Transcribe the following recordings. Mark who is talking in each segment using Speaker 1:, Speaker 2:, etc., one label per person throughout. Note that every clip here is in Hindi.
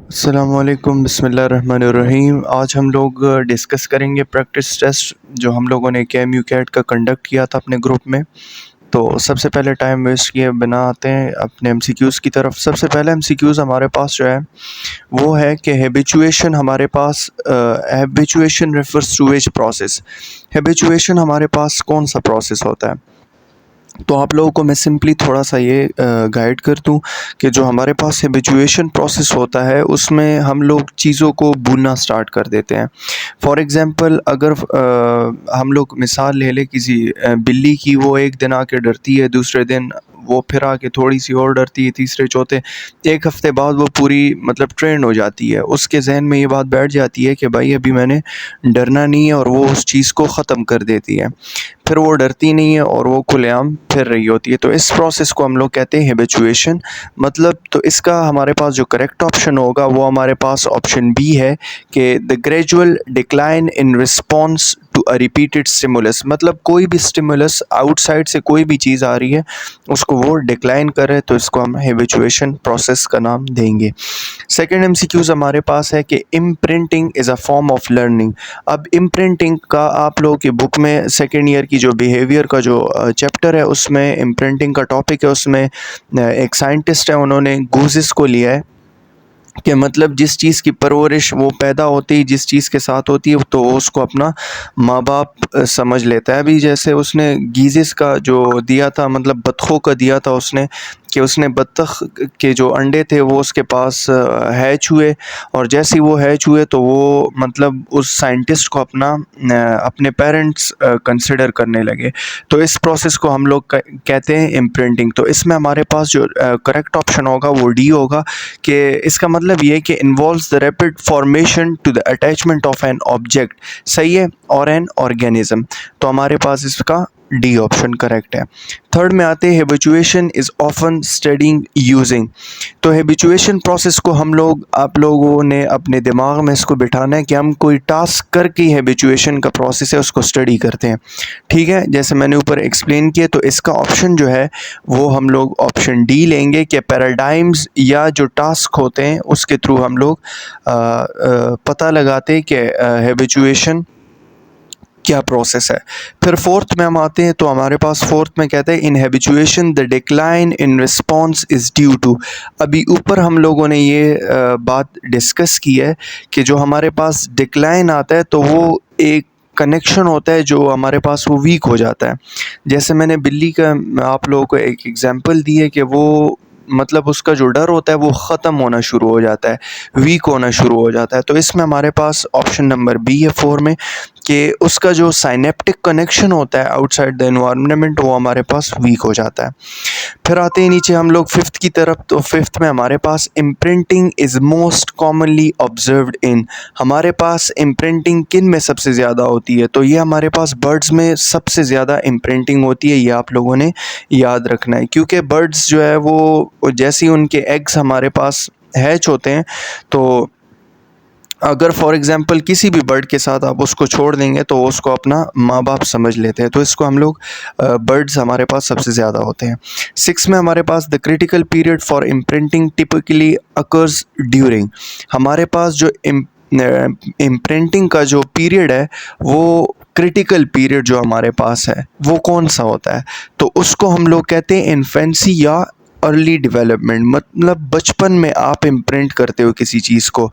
Speaker 1: अस्सलामुअलैकुम बिस्मिल्लाहिर्रहमानिर्रहीम। आज हम लोग डिस्कस करेंगे प्रैक्टिस टेस्ट जो हम लोगों ने केएमयू कैट का कंडक्ट किया था अपने ग्रुप में। तो सबसे पहले टाइम वेस्ट किए बिना आते हैं अपने एमसीक्यूज़ की तरफ। सबसे पहले एमसीक्यूज़ हमारे पास जो है वो है कि हैबिचुएशन हमारे पास habituation refers to which process. Habituation हमारे पास कौन सा प्रोसेस होता है? तो आप लोगों को मैं सिंपली थोड़ा सा ये गाइड कर दूं कि जो हमारे पास हैबिचुएशन प्रोसेस होता है उसमें हम लोग चीज़ों को भूलना स्टार्ट कर देते हैं। फॉर एग्ज़ाम्पल अगर हम लोग मिसाल ले लें किसी बिल्ली की, वो एक दिन आके डरती है, दूसरे दिन वो फिर आके थोड़ी सी और डरती है, तीसरे चौथे एक हफ़्ते बाद वो पूरी मतलब ट्रेंड हो जाती है। उसके जहन में ये बात बैठ जाती है कि भाई अभी मैंने डरना नहीं है, और वो उस चीज़ को ख़त्म कर देती है। फिर वो डरती नहीं है और वो खुलेआम फिर रही होती है। तो इस प्रोसेस को हम लोग कहते हैं हैबिचुएशन। मतलब तो इसका हमारे पास जो करेक्ट ऑप्शन होगा वो हमारे पास ऑप्शन बी है कि the gradual decline in response to a repeated stimulus. मतलब कोई भी स्टिमुलस आउटसाइड से कोई भी चीज़ आ रही है उसको वो डिक्लाइन करे, तो इसको हम हैबिचुएशन प्रोसेस का नाम देंगे। सेकेंड एमसीक्यूज़ हमारे पास है कि imprinting is a form of learning. अब इम्प्रिंटिंग का आप लोगों की बुक में सेकेंड ईयर की जो बिहेवियर का जो चैप्टर है उसमें इम्प्रिंटिंग का टॉपिक है। उसमें एक साइंटिस्ट है, उन्होंने गूजेस को लिया है कि मतलब जिस चीज़ की परवरिश वो पैदा होती है, जिस चीज़ के साथ होती है, तो वो उसको अपना माँ बाप समझ लेता है। अभी जैसे उसने गीज़िस का जो दिया था, मतलब बत्तखों का दिया था उसने, कि उसने बत्तख के जो अंडे थे वो उसके पास हैच हुए, और जैसे ही वो हैच हुए तो वो मतलब उस साइंटिस्ट को अपने पेरेंट्स कंसिडर करने लगे। तो इस प्रोसेस को हम लोग कहते हैं इम्प्रिंटिंग। तो इसमें हमारे पास जो करेक्ट ऑप्शन होगा वो डी होगा, कि इसका मतलब ये है कि involves the rapid formation to the attachment of an object, सही है, और एन ऑर्गेनिज्म। तो हमारे पास इसका डी ऑप्शन करेक्ट है। थर्ड में आते हैं habituation is often studying using. तो हैबिचुएशन प्रोसेस को हम लोग आप लोगों ने अपने दिमाग में इसको बिठाना है कि हम कोई टास्क करके ही हैबिचुएशन का प्रोसेस है उसको स्टडी करते हैं। ठीक है, जैसे मैंने ऊपर एक्सप्लेन किया, तो इसका ऑप्शन जो है वो हम लोग ऑप्शन डी लेंगे कि पैराडाइम्स या जो टास्क होते हैं उसके थ्रू हम लोग पता लगाते हैं कि हैबिचुएशन क्या प्रोसेस है। फिर फोर्थ में हम आते हैं, तो हमारे पास फोर्थ में कहते हैं in habituation the decline in response is due to. अभी ऊपर हम लोगों ने ये बात डिस्कस की है कि जो हमारे पास डिक्लाइन आता है तो वो एक कनेक्शन होता है जो हमारे पास वो वीक हो जाता है। जैसे मैंने बिल्ली का आप लोगों को एक एग्जांपल दी है कि वो मतलब उसका जो डर होता है वो ख़त्म होना शुरू हो जाता है, वीक होना शुरू हो जाता है। तो इसमें हमारे पास ऑप्शन नंबर बी है 4 में, कि उसका जो साइनेप्टिक कनेक्शन होता है आउटसाइड द एनवायरनमेंट वो हमारे पास वीक हो जाता है। फिर आते हैं नीचे हम लोग फिफ्थ की तरफ। तो फिफ्थ में हमारे पास imprinting is most commonly observed in. हमारे पास इम्प्रिंटिंग किन में सबसे ज़्यादा होती है? तो ये हमारे पास बर्ड्स में सबसे ज़्यादा इम्प्रिंटिंग होती है। ये आप लोगों ने याद रखना है, क्योंकि बर्ड्स जो है वो जैसे ही उनके एग्स हमारे पास हैच होते हैं, तो अगर फॉर एग्ज़ाम्पल किसी भी बर्ड के साथ आप उसको छोड़ देंगे तो उसको अपना माँ बाप समझ लेते हैं। तो इसको हम लोग बर्ड्स हमारे पास सबसे ज़्यादा होते हैं। 6 में हमारे पास the critical period for imprinting typically occurs during. हमारे पास जो इम्प्रिंटिंग का जो पीरियड है वो क्रिटिकल पीरियड जो हमारे पास है वो कौन सा होता है? तो उसको हम लोग कहते हैं इन्फेंसी या अर्ली डेवलपमेंट। मतलब बचपन में आप इम्प्रिंट करते हो किसी चीज़ को।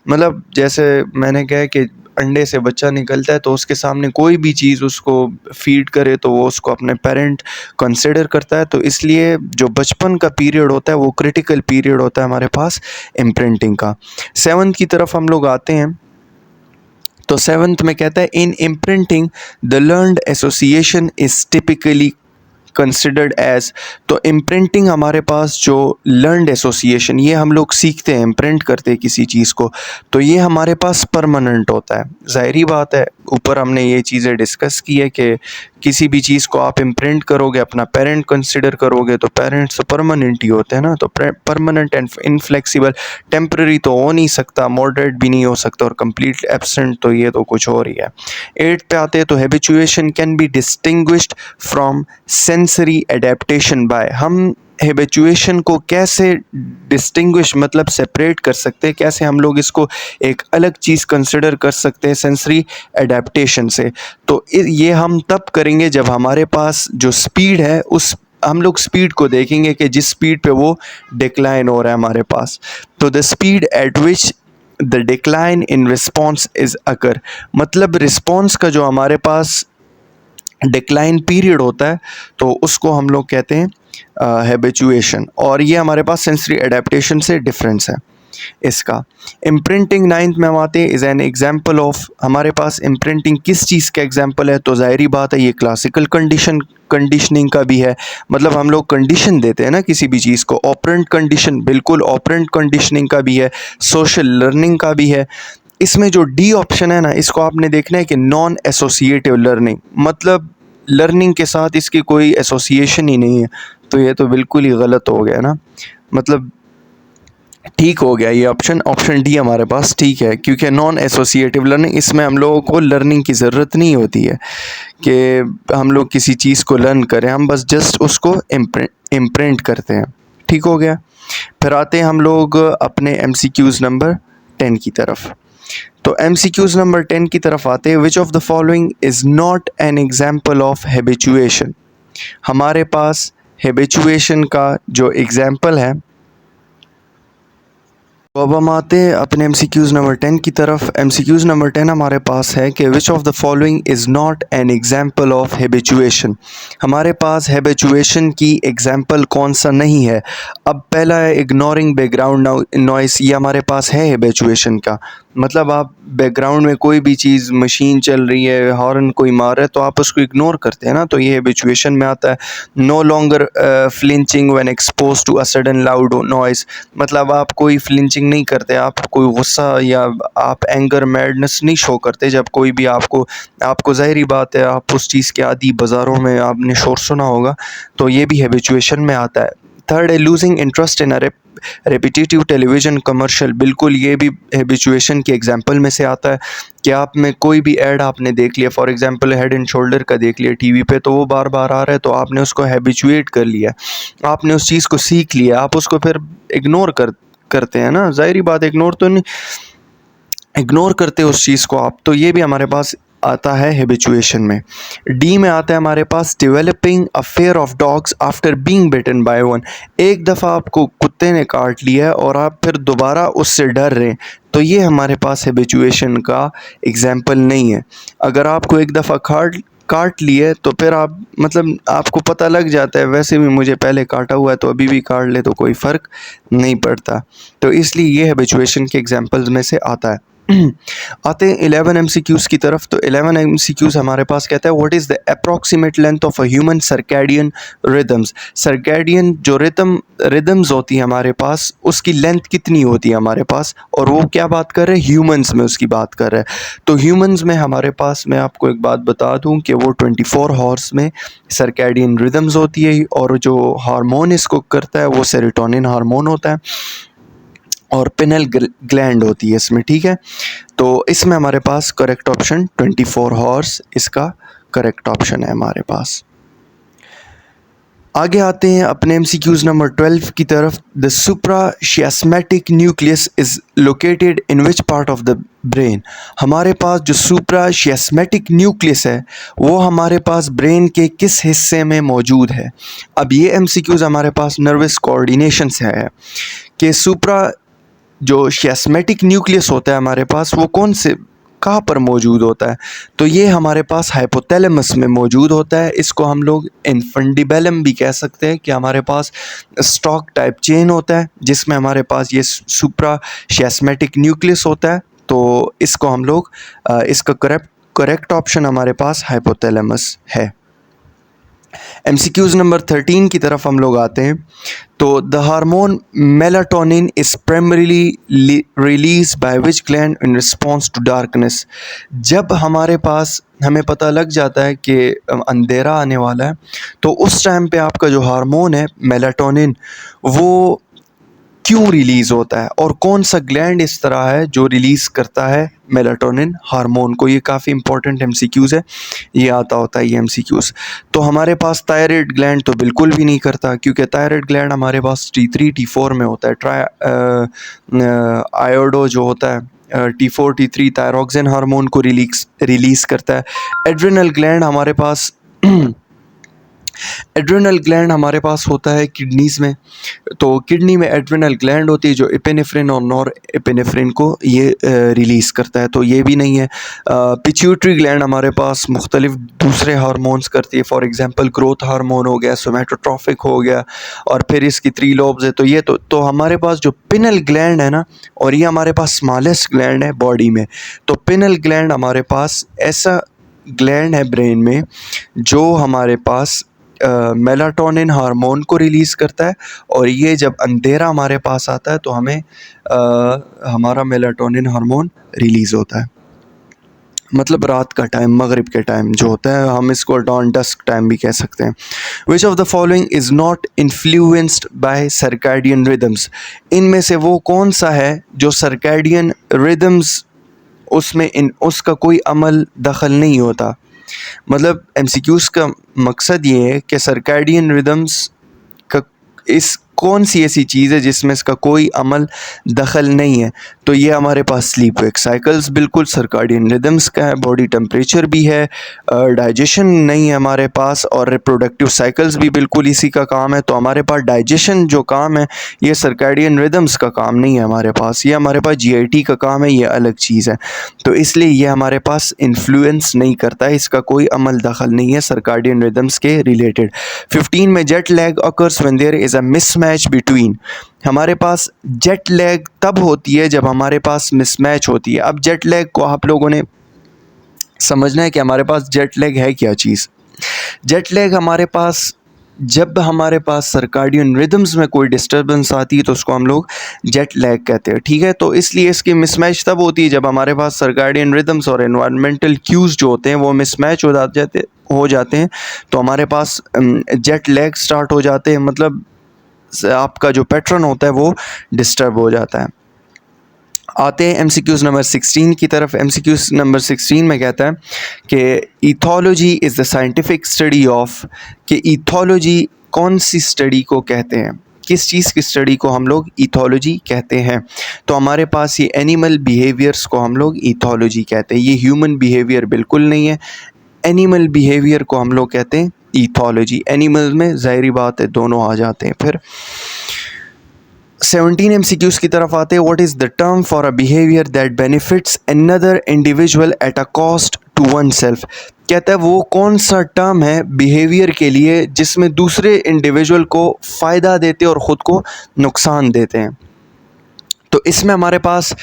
Speaker 1: मतलब जैसे मैंने कहा कि अंडे से बच्चा निकलता है तो उसके सामने कोई भी चीज़ उसको फीड करे तो वो उसको अपने पेरेंट कंसिडर करता है। तो इसलिए जो बचपन का पीरियड होता है वो क्रिटिकल पीरियड होता है हमारे पास इम्प्रिंटिंग का। 7th की तरफ हम लोग आते हैं, तो 7th में कहता है in imprinting the learned association is typically considered as. तो इम्प्रिंटिंग हमारे पास जो लर्नड एसोसिएशन, ये हम लोग सीखते हैं, इम्प्रिंट करते हैं किसी चीज़ को, तो ये हमारे पास परमानेंट होता है। ज़ाहिरी बात है, ऊपर हमने ये चीज़ें डिस्कस की है कि किसी भी चीज़ को आप इम्प्रिंट करोगे, अपना पेरेंट कंसिडर करोगे, तो पेरेंट्स तो परमानेंट ही होते हैं ना। तो परमानेंट एंड इनफ्लेक्सिबल, टेम्पररी तो हो नहीं सकता, मॉडरेट भी नहीं हो सकता, और कंप्लीट एब्सेंट तो ये तो कुछ और ही है। 8 पे आते हैं, तो habituation can be distinguished from sensory adaptation by. हम हैबिचुएशन को कैसे डिस्टिंग्विश मतलब सेपरेट कर सकते हैं, कैसे हम लोग इसको एक अलग चीज़ कंसिडर कर सकते हैं सेंसरी एडेप्टेशन से। तो ये हम तब करेंगे जब हमारे पास जो स्पीड है उस हम लोग स्पीड को देखेंगे कि जिस स्पीड पे वो डिक्लाइन हो रहा है हमारे पास। तो the speed at which the decline in response is occur, मतलब रिस्पॉन्स का जो हमारे पास डिक्लाइन पीरियड होता है तो उसको हम लोग कहते हैं हैबिचुएशन, और ये हमारे पास सेंसरी एडेप्टेशन से डिफरेंस है इसका। इम्प्रिंटिंग नाइन्थ में हम आते हैं, इज़ एन एग्जाम्पल ऑफ, हमारे पास इम्प्रिंटिंग किस चीज़ का एग्जाम्पल है, तो ज़ाहिरी बात है ये क्लासिकल कंडीशनिंग का भी है। मतलब हम लोग कंडीशन देते हैं ना किसी भी चीज़ को, ऑपरेंट कंडीशन, बिल्कुल ऑपरेंट कंडीशनिंग का भी है, सोशल लर्निंग का भी है। इसमें जो डी ऑप्शन है ना, इसको आपने देखना है कि नॉन एसोसिएटिव लर्निंग, मतलब लर्निंग के साथ इसकी कोई एसोसिएशन ही नहीं है। तो ये तो बिल्कुल ही गलत हो गया ना, मतलब ठीक हो गया ये ऑप्शन, ऑप्शन डी हमारे पास ठीक है, क्योंकि नॉन एसोसिएटिव लर्निंग, इसमें हम लोगों को लर्निंग की ज़रूरत नहीं होती है कि हम लोग किसी चीज़ को लर्न करें, हम बस जस्ट उसको इम्प्रिंट करते हैं। ठीक हो गया। फिर आते हैं हम लोग अपने MCQs नंबर 10 की तरफ। तो MCQs नंबर 10 की तरफ आते हैं, विच of the following is not an example of habituation. हमारे पास हैबिचुएशन का जो एग्जाम्पल है, तो अब हम आते हैं अपने MCQs नंबर 10 की तरफ। MCQs नंबर 10 हमारे पास है कि which of the following is not an example of habituation. हमारे पास हैबिचुएशन की एग्जाम्पल कौन सा नहीं है। अब पहला है इग्नोरिंग बैकग्राउंड नॉइस, ये हमारे पास है हैबिचुएशन का, मतलब आप बैकग्राउंड में कोई भी चीज़, मशीन चल रही है, हॉर्न कोई मार रहा है तो आप उसको इग्नोर करते हैं ना, तो ये हैबिचुएशन में आता है। No longer flinching when expose to a sudden loud noise, मतलब आप कोई फ्लिंचिंग नहीं करते, आप कोई गुस्सा या आप एंगर मैडनेस नहीं शो करते जब कोई भी आपको ज़ाहिरी बात है आप उस चीज़ के आदि, बाज़ारों में आपने शोर सुना होगा, तो ये भी हैबिचुएशन में आता है। थर्ड है losing interest in a repetitive television commercial, बिल्कुल ये भी हैबिचुएशन के एग्जांपल में से आता है कि आप में कोई भी ऐड आपने देख लिया, for example head and shoulder का देख लिया टीवी पे, तो वो बार बार आ रहा है तो आपने उसको हैबिचुएट कर लिया, आपने उस चीज़ को सीख लिया, आप उसको फिर इग्नोर करते हैं ना, ज़ाहिरी बात इग्नोर तो नहीं, इग्नोर करते उस चीज़ को आप, तो ये भी हमारे पास आता है हैबिचुएशन में। डी में आता है हमारे पास developing a fear of dogs after being bitten by one, एक दफ़ा आपको कुत्ते ने काट लिया है और आप फिर दोबारा उससे डर रहे हैं, तो ये हमारे पास हैबिचुएशन का एग्जाम्पल नहीं है। अगर आपको एक दफ़ा काट लिए तो फिर आप, मतलब आपको पता लग जाता है वैसे भी मुझे पहले काटा हुआ है तो अभी भी काट ले तो कोई फ़र्क नहीं पड़ता, तो इसलिए ये हैबिचुएशन के एग्जाम्पल्स में से आता है। आते हैं 11 MCQs की तरफ। तो 11 MCQs हमारे पास कहता है what is the approximate length of a human circadian rhythms. Circadian जो रिदम्स होती है हमारे पास, उसकी लेंथ कितनी होती है हमारे पास, और वो क्या बात कर रहे हैं, ह्यूमंस में उसकी बात कर रहे हैं। तो ह्यूमंस में हमारे पास, मैं आपको एक बात बता दूं कि वो 24 हॉर्स में सर्कैडियन रिदम्स होती है, और जो हार्मोन इसको करता है वो सेरोटोनिन हार्मोन होता है, और पिनल ग्लैंड होती है इसमें। ठीक है, तो इसमें हमारे पास करेक्ट ऑप्शन 24 हॉर्स इसका करेक्ट ऑप्शन है हमारे पास। आगे आते हैं अपने MCQs नंबर 12 की तरफ। The suprachiasmatic nucleus is located in which part of the brain. हमारे पास जो सुप्राशियास्मेटिक न्यूक्लियस है वो हमारे पास ब्रेन के किस हिस्से में मौजूद है। अब ये MCQs हमारे पास नर्वस कोऑर्डिनेशन से है कि जो शियास्मेटिक न्यूक्लियस होता है हमारे पास वो कहाँ पर मौजूद होता है, तो ये हमारे पास हाइपोथैलेमस में मौजूद होता है। इसको हम लोग इन्फंडिबेलम भी कह सकते हैं कि हमारे पास स्टॉक टाइप चेन होता है जिसमें हमारे पास ये सुप्राशियास्मेटिक न्यूक्लियस होता है, तो इसको हम लोग इसका करेक्ट ऑप्शन हमारे पास हाइपोथैलेमस है। MCQs नंबर 13 की तरफ हम लोग आते हैं। तो the hormone melatonin is primarily release by which gland in response to darkness. जब हमारे पास हमें पता लग जाता है कि अंधेरा आने वाला है, तो उस टाइम पे आपका जो हार्मोन है मेलाटोनिन वो क्यों रिलीज़ होता है और कौन सा ग्लैंड इस तरह है जो रिलीज़ करता है मेलाटोनिन हार्मोन को। ये काफ़ी इंपॉर्टेंट एमसीक्यूज़ है, ये आता होता है ये एमसीक्यूज़। तो हमारे पास थायराइड ग्लैंड तो बिल्कुल भी नहीं करता, क्योंकि थायराइड ग्लैंड हमारे पास T3 T4 में होता है। आयोडो जो होता है T4 T3 थायरोक्सिन हार्मोन को रिलीज़ करता है। एड्रिनल ग्लैंड हमारे पास एड्रिनल ग्लैंड हमारे पास होता है किडनीज़ में। तो किडनी में एड्रिनल ग्लैंड होती है जो एपिनेफ्रिन और नॉर एपिनेफ्रिन को ये रिलीज़ करता है, तो ये भी नहीं है। पिट्यूटरी ग्लैंड हमारे पास मुख्तलिफ दूसरे हार्मोन्स करती है, फॉर एग्जांपल ग्रोथ हार्मोन हो गया, सोमैटोट्रॉफिक हो गया, और फिर इसकी 3 लोब्स है। तो ये तो हमारे पास जो पिनल ग्लैंड है ना, और ये हमारे पास स्मॉलेस्ट ग्लैंड है बॉडी में। तो पिनल ग्लैंड हमारे पास ऐसा ग्लैंड है ब्रेन में जो हमारे पास मेलाटोनिन हार्मोन को रिलीज़ करता है, और ये जब अंधेरा हमारे पास आता है तो हमें हमारा मेलाटोनिन हार्मोन रिलीज़ होता है। मतलब रात का टाइम, मगरिब के टाइम जो होता है, हम इसको डॉन डस्क टाइम भी कह सकते हैं। विच of the following is not influenced by circadian rhythms. इनमें से वो कौन सा है जो सर्कैडियन रिदम्स उसमें उसका कोई अमल दखल नहीं होता। मतलब एमसीक्यूज़ का मकसद ये है कि सर्कैडियन रिदम्स का इस कौन सी ऐसी चीज़ है जिसमें इसका कोई अमल दखल नहीं है। तो ये हमारे पास स्लीप वेक साइकिल्स बिल्कुल सर्कैडियन रिदम्स का है, बॉडी टेम्परेचर भी है, डाइजेशन नहीं है हमारे पास, और रिप्रोडक्टिव साइकिल्स भी बिल्कुल इसी का काम है। तो हमारे पास डाइजेशन जो काम है ये सर्कैडियन रिदम्स का काम नहीं है हमारे पास, ये हमारे पास जीआईटी का काम है, ये अलग चीज़ है। तो इसलिए ये हमारे पास इन्फ्लुएंस नहीं करता है, इसका कोई अमल दखल नहीं है सर्कैडियन रिदम्स के रिलेटेड। 15 में jet lag occurs when there is a mismatch between. हमारे पास जेट लैग तब होती है जब हमारे पास मिसमैच होती है। अब जेट लैग को आप लोगों ने समझना है कि हमारे पास जेट लैग है क्या चीज़। जेट लैग हमारे पास जब हमारे पास सर्कैडियन रिदम्स में कोई डिस्टर्बेंस आती है तो उसको हम लोग जेट लैग कहते हैं, ठीक है। तो इसलिए इसकी मिसमैच तब होती है जब हमारे पास सर्कैडियन रिदम्स और एनवायरमेंटल क्यूज़ जो होते हैं वो मिसमैच हो जाते हैं, तो हमारे पास जेट लैग स्टार्ट हो जाते हैं। मतलब आपका जो पैटर्न होता है वो डिस्टर्ब हो जाता है। आते हैं एमसीक्यूज़ नंबर 16 की तरफ। एमसीक्यूज़ नंबर 16 में कहता है कि ethology is the scientific study of, कि ईथोलॉजी कौन सी स्टडी को कहते हैं, किस चीज़ की स्टडी को हम लोग ईथोलॉजी कहते हैं। तो हमारे पास ये एनिमल बिहेवियर्स को हम लोग ईथोलॉजी कहते हैं। ये ह्यूमन बिहेवियर बिल्कुल नहीं है, एनिमल बिहेवियर को हम लोग कहते हैं ईथोलॉजी। एनिमल में ज़ाहिरी बात है दोनों आ जाते हैं। फिर 17 एमसीक्यूज़ की तरफ आते हैं। What is the term for a behaviour that benefits another individual at a cost to oneself. कहता है वो कौन सा टर्म है बिहेवियर के लिए जिसमें दूसरे इंडिविजुअल को फ़ायदा देते और ख़ुद को नुकसान देते हैं। तो इसमें हमारे पास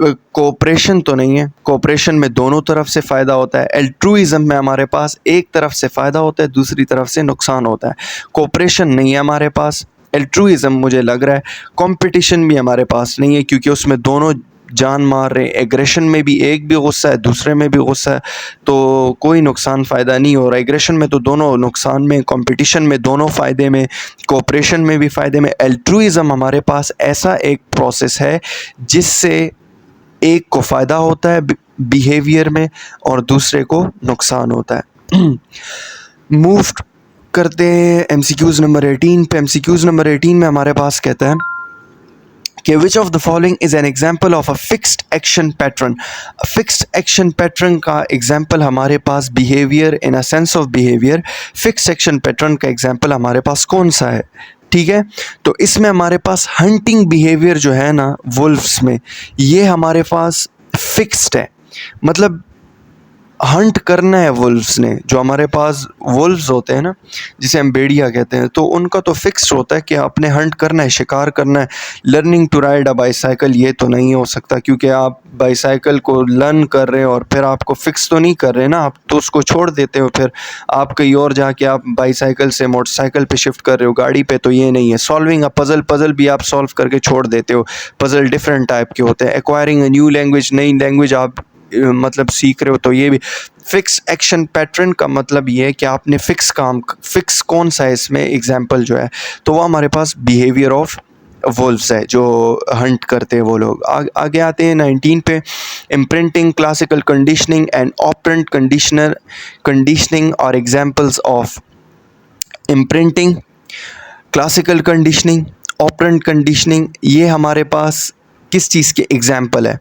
Speaker 1: कोऑपरेशन तो नहीं है, कोऑपरेशन में दोनों तरफ से फ़ायदा होता है। एल्ट्रुइज़म में हमारे पास एक तरफ से फ़ायदा होता है, दूसरी तरफ से नुकसान होता है। कोऑपरेशन नहीं है हमारे पास, एल्ट्रुइज़म मुझे लग रहा है। कंपटीशन भी हमारे पास नहीं है क्योंकि उसमें दोनों जान मार रहे हैं। एग्रेशन में भी एक भी गुस्सा है, दूसरे में भी गुस्सा है, तो कोई नुकसान फ़ायदा नहीं हो रहा। एग्रेशन में तो दोनों नुकसान में, कंपटीशन में दोनों फ़ायदे में, कोऑपरेशन में भी फ़ायदे में। एल्ट्रुइज़म हमारे पास ऐसा एक प्रोसेस है जिससे एक को फ़ायदा होता है बिहेवियर में और दूसरे को नुकसान होता है। मूव करते हैं एमसीक्यूज़ नंबर 18 पे। एमसीक्यूज़ नंबर 18 में हमारे पास कहता है कि which of the following is an example of a fixed action pattern. Fixed action pattern का एग्जाम्पल हमारे पास behaviour, in a sense of behaviour, fixed action pattern का एग्जाम्पल हमारे पास कौन सा है, ठीक है। तो इसमें हमारे पास हंटिंग बिहेवियर जो है ना वुल्फ्स में, ये हमारे पास फिक्स्ड है। मतलब हंट करना है वुल्फ्स ने, जो हमारे पास वुल्फ्स होते हैं ना जिसे हम भेड़िया कहते हैं, तो उनका तो फिक्स्ड होता है कि आपने हंट करना है, शिकार करना है। Learning to ride a bicycle ये तो नहीं हो सकता क्योंकि आप बाईसाइकिल को लर्न कर रहे हो और फिर आपको फिक्स तो नहीं कर रहे ना, आप तो उसको छोड़ देते हो, फिर आप कहीं और जाके आप बाईसाइकिल से मोटरसाइकिल पे शिफ्ट कर रहे हो, गाड़ी पे, तो ये नहीं है। सॉल्विंग अ पज़ल भी आप सॉल्व करके छोड़ देते हो। पज़ल डिफरेंट टाइप के होते हैं। एक्वायरिंग अ न्यू लैंग्वेज, नई लैंग्वेज आप मतलब सीख रहे हो, तो ये भी फिक्स एक्शन पैटर्न का मतलब ये है कि आपने फिक्स काम, फिक्स कौन सा है इसमें एग्जाम्पल जो है, तो वो हमारे पास बिहेवियर ऑफ वुल्व्स है जो हंट करते हैं वो लोग। आगे आते हैं 19 पे, imprinting, classical conditioning and operant conditioning और examples of imprinting, classical conditioning, operant conditioning, ये हमारे पास किस चीज़ के एग्जाम्पल है?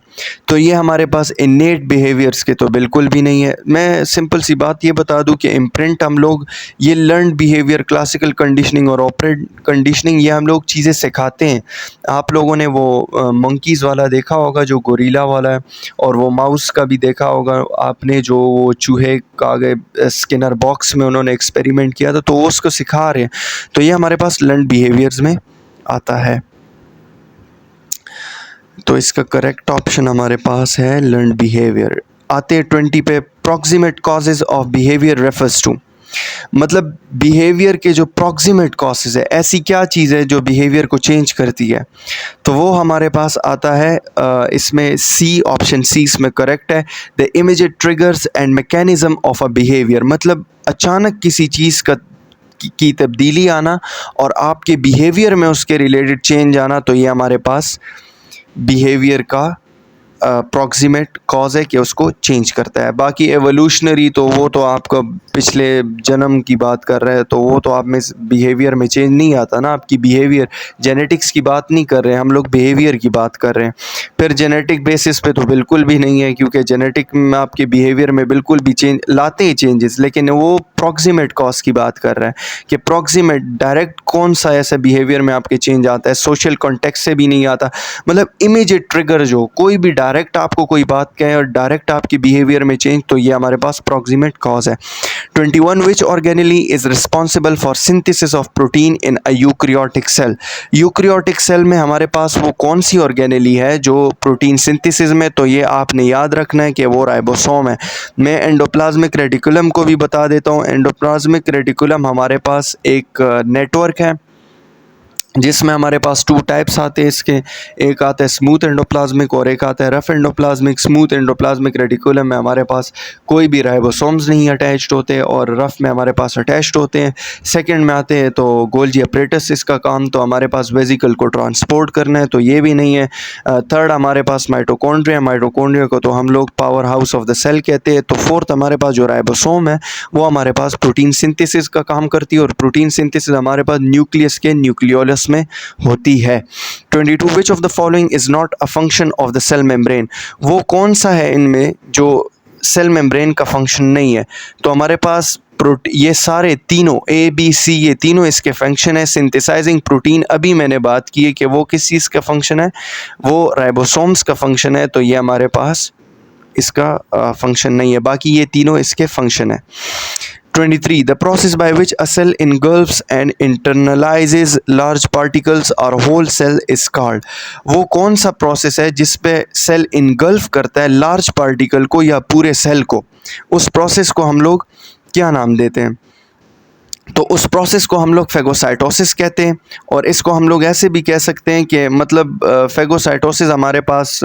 Speaker 1: तो ये हमारे पास इनेट बिहेवियर्स के तो बिल्कुल भी नहीं है। मैं सिंपल सी बात ये बता दूं कि इम्प्रिंट हम लोग ये लर्न बिहेवियर, क्लासिकल कंडीशनिंग और ऑपरेंट कंडीशनिंग ये हम लोग चीज़ें सिखाते हैं। आप लोगों ने वो मंकीज़ वाला देखा होगा जो गोरिल्ला वाला है, और वो माउस का भी देखा होगा आपने जो वो चूहे का आगे स्किनर बॉक्स में उन्होंने एक्सपेरिमेंट किया था, तो वो उसको सिखा रहे हैं। तो ये हमारे पास लर्न बिहेवियर्स में आता है। तो इसका करेक्ट ऑप्शन हमारे पास है लर्न बिहेवियर। आते हैं 20 पे, proximate causes of behaviour refers to, मतलब बिहेवियर के जो प्रॉक्सिमेट कॉजेज है, ऐसी क्या चीज़ है जो बिहेवियर को चेंज करती है? तो वो हमारे पास आता है इसमें सी, ऑप्शन सी इसमें करेक्ट है। The immediate triggers and mechanism of a behaviour, मतलब अचानक किसी चीज़ की तब्दीली आना और आपके बिहेवियर में उसके रिलेटेड चेंज आना, तो ये हमारे पास बिहेवियर का प्रॉक्सिमेट कॉज है कि उसको चेंज करता है। बाकी एवोल्यूशनरी तो वो तो आपका पिछले जन्म की बात कर रहे हैं, तो वो तो आप में बिहेवियर में चेंज नहीं आता ना। आपकी बिहेवियर, जेनेटिक्स की बात नहीं कर रहे हैं हम लोग, बिहेवियर की बात कर रहे हैं। फिर जेनेटिक बेसिस पे तो बिल्कुल भी नहीं है, क्योंकि जेनेटिक में आपके बिहेवियर में बिल्कुल भी चेंज लाते हैं चेंजेस, लेकिन वो प्रॉक्सिमेट कॉज की बात कर रहा है कि प्रॉक्सिमेट डायरेक्ट कौन सा ऐसा बिहेवियर में आपके चेंज आता है, सोशल कॉन्टेक्स्ट से भी नहीं आता। मतलब इमीडिएट ट्रिगर, जो कोई भी डायरेक्ट आपको कोई बात कहे और डायरेक्ट आपकी बिहेवियर में चेंज, तो ये हमारे पास प्रॉक्सिमेट कॉज है। 21, which organelle is responsible for synthesis of protein in a eukaryotic cell. Eukaryotic cell में हमारे पास वो कौन सी ऑर्गेनेली है जो प्रोटीन सिंथेसिस में, तो ये आपने याद रखना है कि वो राइबोसोम है। मैं एंडोप्लाज्मिक रेटिकुलम को भी बता देता हूँ। एंडोप्लाज्मिक रेटिकुलम हमारे पास एक नेटवर्क है जिसमें हमारे पास 2 टाइप्स आते हैं इसके, एक आता है स्मूथ एंडोप्लाज्मिक और एक आता है rough endoplasmic. Smooth endoplasmic reticulum में हमारे पास कोई भी राइबोसोम्स नहीं अटैच्ड होते और रफ में हमारे पास अटैच्ड होते हैं। सेकंड में आते हैं तो गोल्जी अपरेटस, इसका काम तो हमारे पास वेसिकल को ट्रांसपोर्ट करना है, तो ये भी नहीं है। थर्ड हमारे पास माइटोकॉन्ड्रिया, माइटोकॉन्ड्रिया को तो हम लोग power house of the cell कहते हैं। तो फोर्थ हमारे पास जो राइबोसोम है वो हमारे पास प्रोटीन सिंथेसिस का काम करती है, और प्रोटीन सिंथेसिस हमारे पास न्यूक्लियस के न्यूक्लियोलस में होती है। 22, which of the following is not a function of the cell membrane, वो कौन सा है इनमें जो सेल मेम्ब्रेन का फंक्शन नहीं है? तो हमारे पास ये सारे तीनों ए बी सी, ये तीनों इसके फंक्शन है। सिंथेसाइजिंग प्रोटीन अभी मैंने बात की है कि वो किस चीज़ का फंक्शन है, वो राइबोसोम्स का फंक्शन है, तो ये हमारे पास इसका फंक्शन नहीं है। बाकी ये तीनों इसके फंक्शन है। 23, the process by which a cell engulfs and internalizes large particles or whole cell is called, वो कौन सा प्रोसेस है जिस पे सेल इनगल्फ करता है लार्ज पार्टिकल को या पूरे सेल को? उस प्रोसेस को हम लोग क्या नाम देते हैं? तो उस प्रोसेस को हम लोग फेगोसाइटोसिस कहते हैं, और इसको हम लोग ऐसे भी कह सकते हैं कि मतलब फेगोसाइटोसिस हमारे पास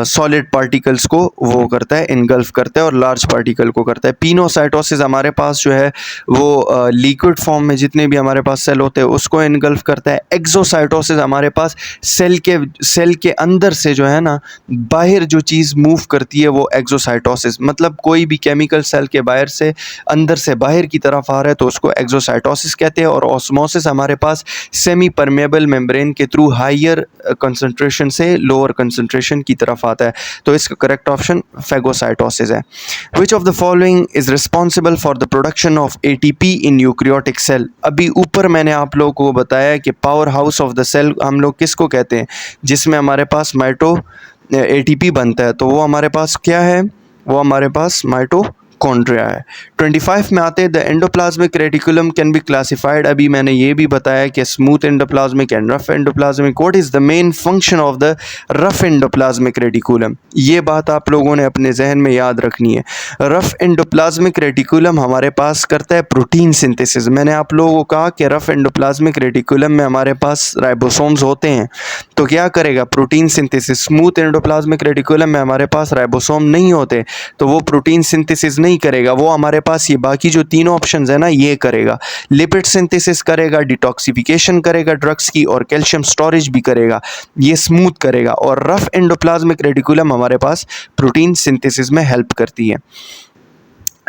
Speaker 1: सॉलिड पार्टिकल्स को वो करता है, इनगल्फ करता है, और लार्ज पार्टिकल को करता है। पिनोसाइटोसिस हमारे पास जो है वो लिक्विड फॉर्म में जितने भी हमारे पास सेल होते हैं उसको इनगल्फ करता है। एक्सोसाइटोसिस हमारे पास सेल के अंदर से जो है ना बाहर जो चीज़ मूव करती है वो एक्सोसाइटोसिस, मतलब कोई भी केमिकल सेल के बाहर से अंदर से बाहर की तरफ आ रहा है तो उसको एक्सोसाइटोसिस कहते हैं। और ऑस्मोसिस हमारे पास सेमी परमेबल मेम्ब्रेन के थ्रू हायर कंसंट्रेशन से लोअर कंसंट्रेशन की तरफ आता है, तो इसका करेक्ट ऑप्शन फेगोसाइटोसिस है। Which of the following is responsible for the production of ATP in eukaryotic cell? अभी ऊपर मैंने आप लोगों को बताया कि power house of the cell हम लोग किसको कहते हैं, जिसमें हमारे पास एटीपी बनता है, तो वो हमारे पास क्या है? वो हमारे पास माइटोकॉन्ड्रिया है। 25 में आते हैं, the endoplasmic reticulum can be classified, अभी मैंने ये भी बताया कि smooth endoplasmic and rough endoplasmic. What is the main function of the rough endoplasmic reticulum? ये बात आप लोगों ने अपने जहन में याद रखनी है। रफ एंडोप्लाज्मिक रेटिकुलम हमारे पास करता है प्रोटीन सिंथेसिस। मैंने आप लोगों को कहा कि रफ एंडोप्लाज्मिक रेटिकुलम में हमारे पास राइबोसोम्स होते हैं, तो क्या करेगा? Protein synthesis. Smooth endoplasmic reticulum में हमारे पास राइबोसोम नहीं होते, तो वो प्रोटीन सिंथेसिस नहीं नहीं करेगा, वो हमारे पास ये बाकी जो तीनों ऑप्शंस है ना ये करेगा। लिपिड सिंथेसिस करेगा, डिटॉक्सिफिकेशन करेगा ड्रग्स की, और कैल्शियम स्टोरेज भी करेगा, ये स्मूथ करेगा। और रफ एंडोप्लाज्मिक रेटिकुलम हमारे पास प्रोटीन सिंथेसिस में हेल्प करती है।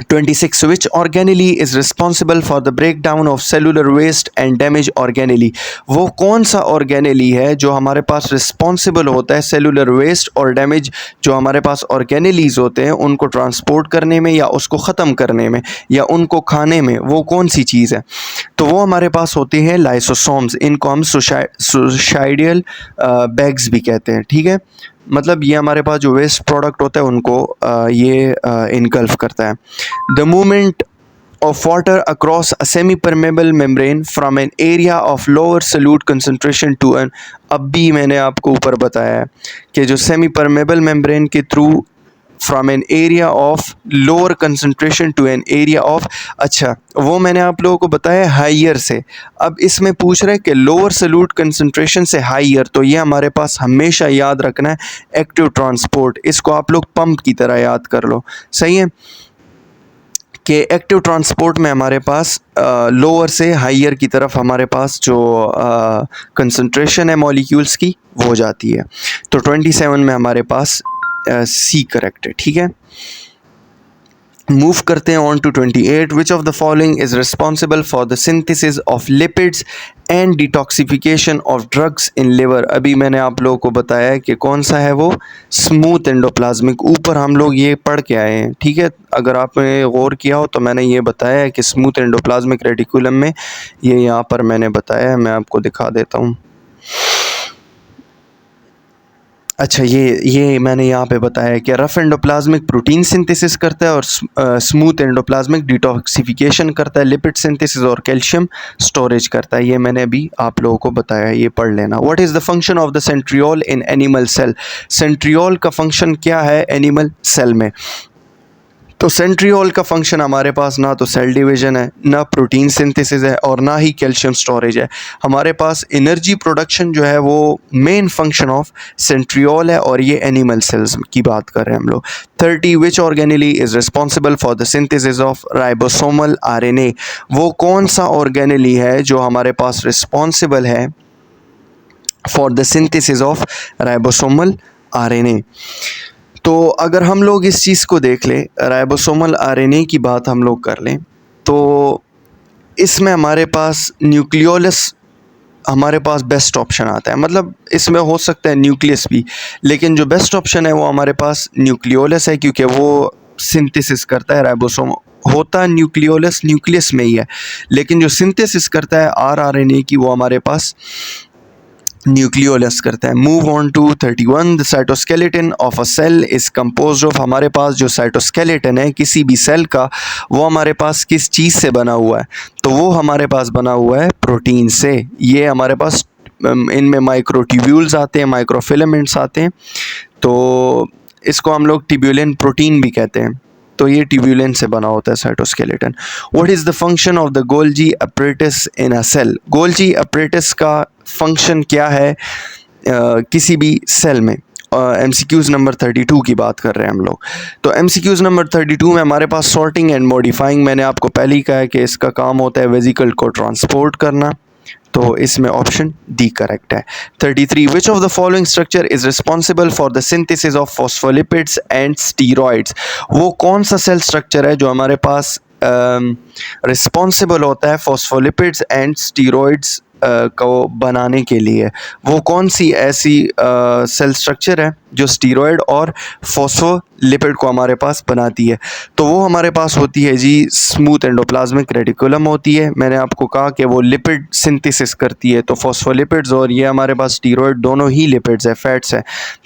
Speaker 1: 26. Which organelle is responsible for the breakdown of cellular waste and damage organelle? वो कौन सा organelle है जो हमारे पास responsible होता है cellular waste और damage जो हमारे पास organelles होते हैं उनको ट्रांसपोर्ट करने में या उसको ख़त्म करने में या उनको खाने में, वो कौन सी चीज़ है? तो वो हमारे पास होती है लाइसोसोम्स, इनको हम सुसाइडियल बैग्स भी कहते हैं, ठीक है। मतलब ये हमारे पास जो वेस्ट प्रोडक्ट होता है उनको ये इनगल्फ करता है। The movement of water across a semi-permeable membrane from an area of lower solute concentration to an, अब भी मैंने आपको ऊपर बताया है कि जो सेमी परमेबल मेम्ब्रेन के through from an area of lower concentration to an area of, अच्छा वो मैंने आप लोगों को बताया हाइयर से। अब इसमें पूछ रहे हैं कि लोअर सल्यूट कंसनट्रेशन से हाइयर, तो ये हमारे पास हमेशा याद रखना है एक्टिव ट्रांसपोर्ट, इसको आप लोग पंप की तरह याद कर लो, सही है कि एक्टिव ट्रांसपोर्ट में हमारे पास लोअर से हाइयर की तरफ हमारे पास जो कंसंट्रेशन है मॉलिक्यूल्स की वो हो जाती है। तो 27 में हमारे पास सी करेक्ट है, ठीक है। मूव करते हैं on to 28। Which of the following is responsible for the synthesis of lipids and detoxification of drugs in liver? अभी मैंने आप लोगों को बताया है कि कौन सा है वो, स्मूथ एंडोप्लाज्मिक। ऊपर हम लोग ये पढ़ के आए हैं, ठीक है। अगर आपने गौर किया हो तो मैंने ये बताया है कि स्मूथ एंडोप्लाज्मिक रेटिकुलम में ये यहाँ पर मैंने बताया है, मैं आपको दिखा देता हूँ। अच्छा ये मैंने यहाँ पे बताया कि रफ एंडोप्लाज्मिक प्रोटीन सिंथेसिस करता है और स्मूथ एंडोप्लाज्मिक डिटॉक्सिफिकेशन करता है, लिपिड सिंथेसिस और कैल्शियम स्टोरेज करता है। ये मैंने अभी आप लोगों को बताया है, ये पढ़ लेना। What is the function of the centriole in animal cell? Centriole का फंक्शन क्या है एनिमल सेल में? तो सेंट्रियोल का फंक्शन हमारे पास ना तो सेल डिवीजन है, ना प्रोटीन सिंथेसिस है और ना ही कैल्शियम स्टोरेज है। हमारे पास एनर्जी प्रोडक्शन जो है वो मेन फंक्शन ऑफ सेंट्रियोल है और ये एनिमल सेल्स की बात कर रहे हैं हम लोग। 30. Which organelle is responsible for the synthesis of ribosomal RNA? वो कौन सा ऑर्गेनेली है जो हमारे पास रिस्पॉन्सिबल है for the synthesis of ribosomal RNA? तो अगर हम लोग इस चीज़ को देख लें, राइबोसोमल आरएनए की बात हम लोग कर लें, तो इसमें हमारे पास न्यूक्लियोलस हमारे पास बेस्ट ऑप्शन आता है। मतलब इसमें हो सकता है न्यूक्लियस भी, लेकिन जो बेस्ट ऑप्शन है वो हमारे पास न्यूक्लियोलस है, क्योंकि वो सिंथेसिस करता है राइबोसोम। होता न्यूक्लियोलस न्यूक्लियस में ही है, लेकिन जो सिंथेसिस करता है आरएनए की वो हमारे पास न्यूक्लियोलस करता है। Move on to 31। The cytoskeleton of a cell is composed of, हमारे पास जो साइटोस्केलेटन है किसी भी सेल का वो हमारे पास किस चीज़ से बना हुआ है? तो वो हमारे पास बना हुआ है प्रोटीन से। ये हमारे पास इनमें माइक्रोट्यूब्यूल्स आते हैं, माइक्रोफिलामेंट्स आते हैं, तो इसको हम लोग ट्यूब्यूलिन प्रोटीन भी कहते हैं। तो ये ट्यूब्यूलिन से बना होता है cytoskeleton. What is the function of the Golgi apparatus in a cell? Golgi apparatus का फंक्शन क्या है किसी भी सेल में? MCQs नंबर 32 की बात कर रहे हैं हम लोग। तो MCQs नंबर 32 में हमारे पास सॉर्टिंग एंड मॉडिफाइंग, मैंने आपको पहले ही कहा है कि इसका काम होता है वेजिकल को ट्रांसपोर्ट करना, तो इसमें ऑप्शन डी करेक्ट है। 33. विच of the following structure is responsible for the synthesis of phospholipids and steroids? वो कौन सा सेल स्ट्रक्चर है जो हमारे पास रिस्पॉन्सिबल होता है फॉस्फोलिपिड्स एंड स्टीरॉइड्स को बनाने के लिए? वो कौन सी ऐसी सेल स्ट्रक्चर है जो स्टीरॉयड और फॉस्फोलिपिड को हमारे पास बनाती है? तो वो हमारे पास होती है जी स्मूथ एंडोप्लाज्मिक रेटिकुलम होती है। मैंने आपको कहा कि वो लिपिड सिंथेसिस करती है, तो फॉस्फोलिपिड्स और ये हमारे पास स्टीरॉयड दोनों ही लिपिड्स है, फैट्स है।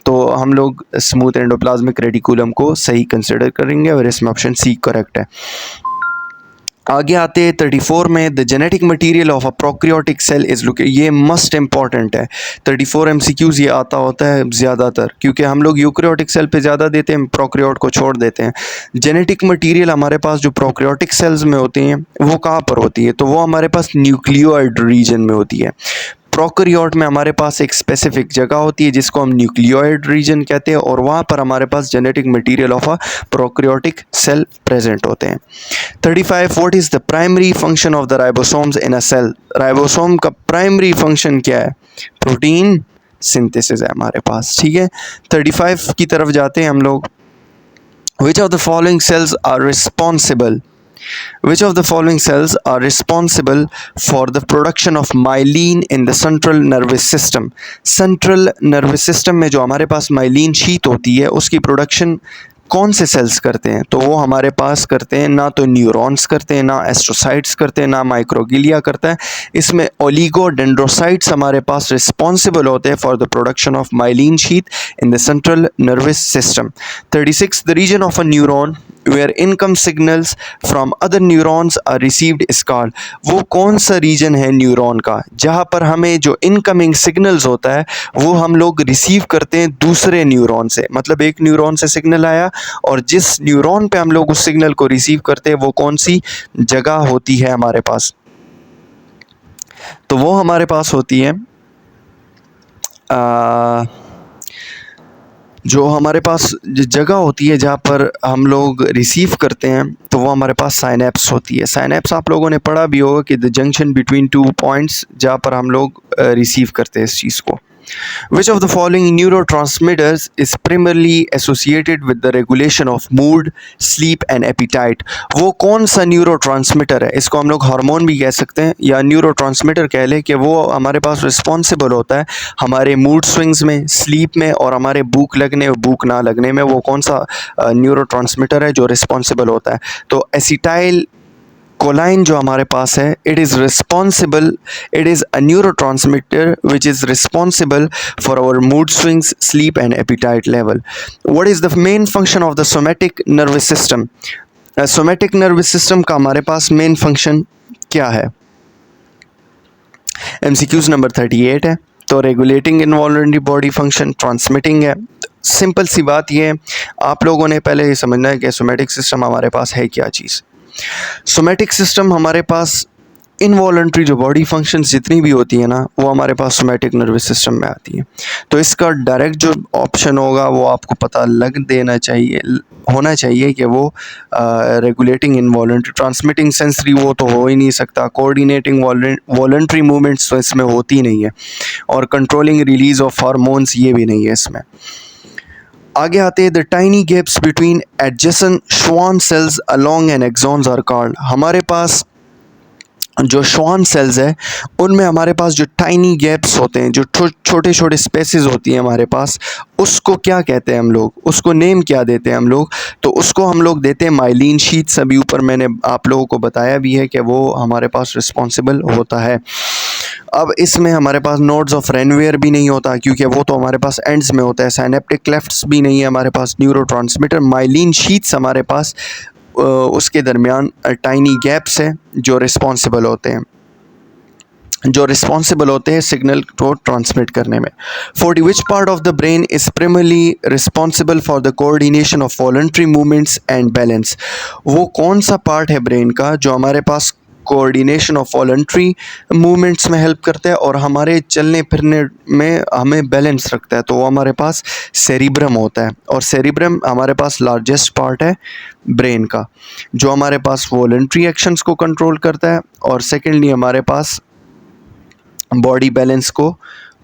Speaker 1: तो हम लोग स्मूथ एंडोप्लाज्मिक रेटिकुलम को सही कंसिडर करेंगे और इसमें ऑप्शन सी करेक्ट है। आगे आते हैं 34 में। The genetic material of a prokaryotic cell is located, ये मस्ट इंपॉर्टेंट है। 34 MCQs ये आता होता है ज़्यादातर, क्योंकि हम लोग यूक्रियोटिक सेल पे ज़्यादा देते हैं, प्रोक्रियोट को छोड़ देते हैं। जेनेटिक मटेरियल हमारे पास जो प्रोक्रियोटिक सेल्स में होती हैं वो कहाँ पर होती है? तो वो हमारे पास न्यूक्लियोइड रीजन में होती है। प्रोकैरियोट में हमारे पास एक स्पेसिफिक जगह होती है जिसको हम न्यूक्लियोइड रीजन कहते हैं, और वहाँ पर हमारे पास genetic material of a prokaryotic cell present होते हैं। 35 what is the primary function of the ribosomes in a cell? Ribosome का प्राइमरी फंक्शन क्या है? प्रोटीन सिंथेसिस है हमारे पास, ठीक है। 35 की तरफ जाते हैं हम लोग। Which of the following cells are responsible? Which of the following cells are responsible for the production of myelin in the central nervous system? Central nervous system में जो हमारे पास myelin sheath होती है उसकी प्रोडक्शन कौन से सेल्स करते हैं? तो वो हमारे पास करते हैं, ना तो न्यूरॉन्स करते हैं, ना एस्ट्रोसाइट्स करते हैं, ना माइक्रोगिलिया करता है। इसमें ओलिगोडेंड्रोसाइट्स हमारे पास रिस्पॉन्सिबल होते हैं for the production of myelin sheath in the central nervous system. 36 the region of a neuron where income signals from other neurons are received is called? वो कौन सा रीजन है न्यूरॉन का जहाँ पर हमें जो इनकमिंग सिग्नल्स होता है वो हम लोग रिसीव करते हैं दूसरे न्यूरॉन से? मतलब एक न्यूरॉन से सिग्नल आया और जिस न्यूरॉन पे हम लोग उस सिग्नल को रिसीव करते हैं वो कौन सी जगह होती है हमारे पास? तो वो हमारे पास होती है जो हमारे पास जगह होती है जहाँ पर हम लोग रिसीव करते हैं तो वो हमारे पास साइनेप्स होती है। साइनेप्स आप लोगों ने पढ़ा भी होगा कि the junction between two points जहाँ पर हम लोग रिसीव करते हैं इस चीज़ को। Which of the following neurotransmitters is primarily associated with the regulation of mood, sleep and appetite? वो कौन सा न्यूरोट्रांसमीटर है? इसको हम लोग हार्मोन भी कह सकते हैं या न्यूरोट्रांसमीटर कह लें कि वो हमारे पास रिस्पॉन्सिबल होता है हमारे मूड स्विंग्स में, स्लीप में और हमारे भूख लगने और भूख ना लगने में। वो कौन सा न्यूरोट्रांसमीटर है जो रिस्पॉन्सिबल होता है? तो एसिटाइल कोलाइन जो हमारे पास है, it is a neurotransmitter which is responsible for our mood swings, sleep and appetite level. What is the main function of the somatic nervous system? Somatic nervous system का हमारे पास मेन फंक्शन क्या है? MCQs नंबर 38 है। तो रेगुलेटिंग इनवॉल्युंटरी बॉडी फंक्शन, ट्रांसमिटिंग है। सिंपल सी बात ये है, आप लोगों ने पहले ये समझना है कि सोमैटिक सिस्टम हमारे पास है क्या चीज़। सोमैटिक सिस्टम हमारे पास इनवॉलंटरी जो बॉडी फंक्शंस जितनी भी होती है ना वो हमारे पास सोमैटिक नर्वस सिस्टम में आती है। तो इसका डायरेक्ट जो ऑप्शन होगा वो आपको पता होना चाहिए कि वो रेगुलेटिंग इनवॉलंटरी, ट्रांसमिटिंग सेंसरी वो तो हो ही नहीं सकता, कोऑर्डिनेटिंग वॉलंटरी मूवमेंट्स तो इसमें होती नहीं है, और कंट्रोलिंग रिलीज ऑफ हार्मोन्स ये भी नहीं है इसमें। आगे आते हैं, the tiny gaps between adjacent Schwann cells along an axons are called. हमारे पास जो श्वान सेल्स है उनमें हमारे पास जो टाइनी गैप्स होते हैं, जो छोटे छोटे स्पेसेस होती हैं हमारे पास, उसको क्या कहते हैं हम लोग? उसको नेम क्या देते हैं हम लोग? तो उसको हम लोग देते हैं माइलिन शीट्स। अभी ऊपर मैंने आप लोगों को बताया भी है कि वो हमारे पास रिस्पॉन्सिबल होता है। अब इसमें हमारे पास नोड्स ऑफ रेनवेयर भी नहीं होता क्योंकि वो तो हमारे पास एंड्स में होता है। साइनेप्टिक क्लेफ्ट्स भी नहीं है हमारे पास। न्यूरोट्रांसमीटर माइलिन शीट्स हमारे पास उसके दरमियान टाइनी गैप्स हैं जो रिस्पॉन्सिबल होते हैं सिग्नल को ट्रांसमिट करने में। 40 विच part of the brain is primarily responsible for the coordination of voluntary movements and balance? वो कौन सा पार्ट है ब्रेन का जो हमारे पास कोऑर्डिनेशन ऑफ वॉलंटरी मूवमेंट्स में हेल्प करता है और हमारे चलने फिरने में हमें बैलेंस रखता है? तो वो हमारे पास सेरिब्रम होता है, और सेरिब्रम हमारे पास लार्जेस्ट पार्ट है ब्रेन का जो हमारे पास वॉलंटरी एक्शंस को कंट्रोल करता है, और सेकेंडली हमारे पास बॉडी बैलेंस को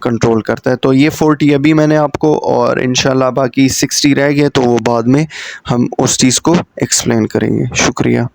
Speaker 1: कंट्रोल करता है। तो ये 40 अभी मैंने आपको, और इंशाल्लाह बाकी 60 रह गए तो वो बाद में हम उस चीज़ को एक्सप्लेन करेंगे। शुक्रिया।